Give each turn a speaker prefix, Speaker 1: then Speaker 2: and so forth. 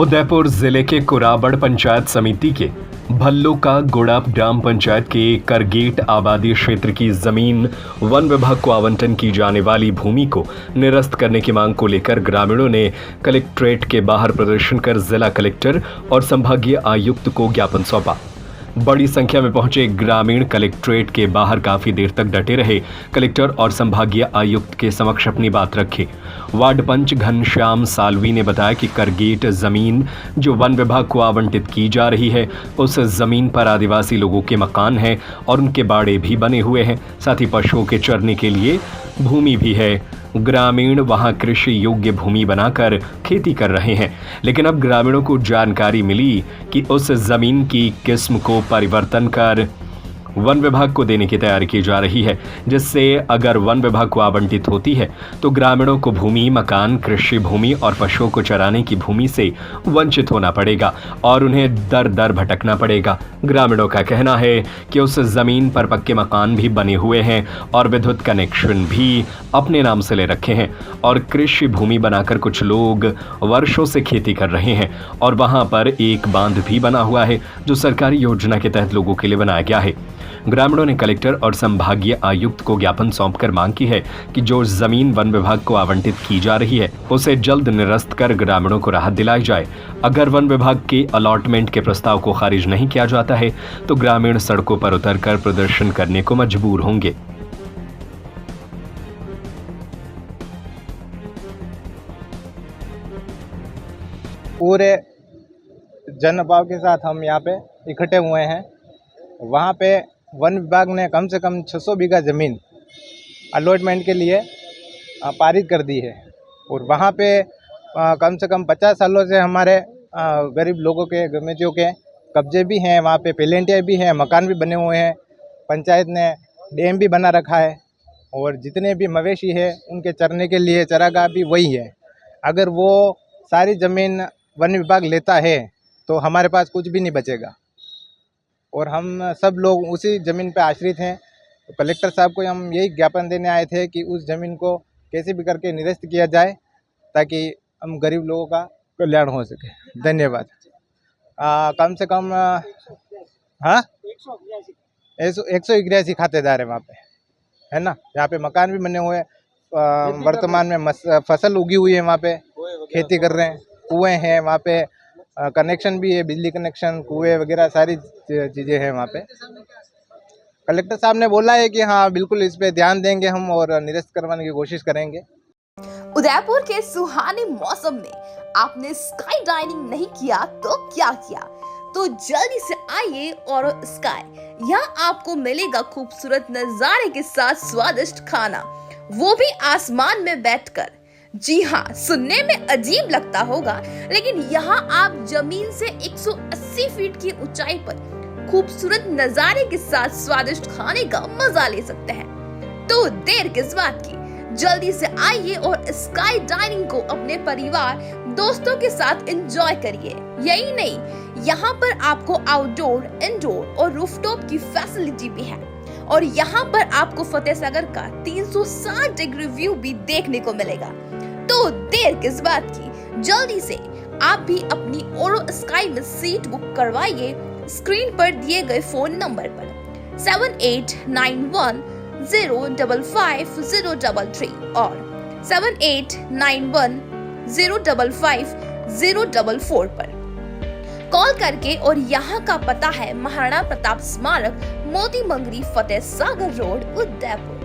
Speaker 1: उदयपुर जिले के कुराबड़ पंचायत समिति के भल्लो का गुड़ा ग्राम पंचायत के करगेट आबादी क्षेत्र की जमीन वन विभाग को आवंटन की जाने वाली भूमि को निरस्त करने की मांग को लेकर ग्रामीणों ने कलेक्ट्रेट के बाहर प्रदर्शन कर जिला कलेक्टर और संभागीय आयुक्त को ज्ञापन सौंपा। बड़ी संख्या में पहुंचे ग्रामीण कलेक्ट्रेट के बाहर काफी देर तक डटे रहे। कलेक्टर और संभागीय आयुक्त के समक्ष अपनी बात रखी। वार्ड पंच घनश्याम सालवी ने बताया कि करगेट जमीन जो वन विभाग को आवंटित की जा रही है, उस जमीन पर आदिवासी लोगों के मकान हैं और उनके बाड़े भी बने हुए हैं। साथ ही पशुओं के चरने के लिए भूमि भी है। ग्रामीण वहां कृषि योग्य भूमि बनाकर खेती कर रहे हैं, लेकिन अब ग्रामीणों को जानकारी मिली कि उस जमीन की किस्म को परिवर्तन कर वन विभाग को देने की तैयारी की जा रही है, जिससे अगर वन विभाग को आवंटित होती है तो ग्रामीणों को भूमि, मकान, कृषि भूमि और पशुओं को चराने की भूमि से वंचित होना पड़ेगा और उन्हें दर दर भटकना पड़ेगा। ग्रामीणों का कहना है कि उस जमीन पर पक्के मकान भी बने हुए हैं और विद्युत कनेक्शन भी अपने नाम से ले रखे हैं और कृषि भूमि बनाकर कुछ लोग वर्षों से खेती कर रहे हैं और वहां पर एक बांध भी बना हुआ है जो सरकारी योजना के तहत लोगों के लिए बनाया गया है। ग्रामीणों ने कलेक्टर और संभागीय आयुक्त को ज्ञापन सौंपकर मांग की है कि जो जमीन वन विभाग को आवंटित की जा रही है उसे जल्द निरस्त कर ग्रामीणों को राहत दिलाई जाए। अगर वन विभाग के अलॉटमेंट के प्रस्ताव को खारिज नहीं किया जाता है तो ग्रामीण सड़कों पर उतरकर प्रदर्शन करने को मजबूर होंगे।
Speaker 2: पूरे जनभाव के साथ हम यहाँ पे इकट्ठे हुए हैं। वहाँ पे वन विभाग ने कम से कम 600 बीघा ज़मीन अलॉटमेंट के लिए पारित कर दी है और वहाँ पे कम से कम 50 सालों से हमारे गरीब लोगों के गमेतियों के कब्जे भी हैं। वहाँ पे प्लेंटियाँ भी हैं, मकान भी बने हुए हैं। पंचायत ने डैम भी बना रखा है और जितने भी मवेशी है उनके चरने के लिए चरागाह भी वही है। अगर वो सारी ज़मीन वन विभाग लेता है तो हमारे पास कुछ भी नहीं बचेगा और हम सब लोग उसी ज़मीन पे आश्रित हैं। तो कलेक्टर साहब को हम यही ज्ञापन देने आए थे कि उस ज़मीन को कैसे भी करके निरस्त किया जाए ताकि हम गरीब लोगों का कल्याण हो सके। धन्यवाद। कम से कम 181 खातेदार है वहाँ पे, है ना। यहाँ पे मकान भी बने हुए हैं। वर्तमान में फसल उगी हुई है, वहाँ पे खेती कर रहे हैं। कुएँ हैं वहाँ पे, कनेक्शन भी है, बिजली कनेक्शन, कुएँ वगैरह सारी चीज़ें हैं वहाँ पे। कलेक्टर साहब ने बोला है कि हाँ बिल्कुल इस पे ध्यान देंगे हम और निरस्त करवाने की कोशिश करेंगे।
Speaker 3: उदयपुर के सुहाने मौसम में आपने स्काई डाइनिंग नहीं किया तो क्या किया, तो जल्दी से आइए और स्काई। यहाँ आपको मिलेगा खूबसूरत नजारे के साथ स्वादिष्ट खाना, वो भी आसमान में बैठकर। जी हाँ, सुनने में अजीब लगता होगा, लेकिन यहाँ आप जमीन से 180 फीट की ऊंचाई पर खूबसूरत नजारे के साथ स्वादिष्ट खाने का मजा ले सकते हैं। तो देर किस बात की, जल्दी से आइए और स्काई डाइनिंग को अपने परिवार, दोस्तों के साथ एंजॉय करिए। यही नहीं, यहाँ पर आपको आउटडोर, इंडोर और रूफटॉप की फैसिलिटी भी है और यहाँ पर आपको फतेह सागर का 360 डिग्री व्यू भी देखने को मिलेगा। तो देर किस बात की, जल्दी से आप भी अपनी ओरो स्काई में सीट बुक करवाइए स्क्रीन पर दिए गए फोन नंबर पर 7891055033 और 7891055044 पर कॉल करके। और यहाँ का पता है महाराणा प्रताप स्मारक, मोती मंगरी, फतेह सागर रोड, उदयपुर।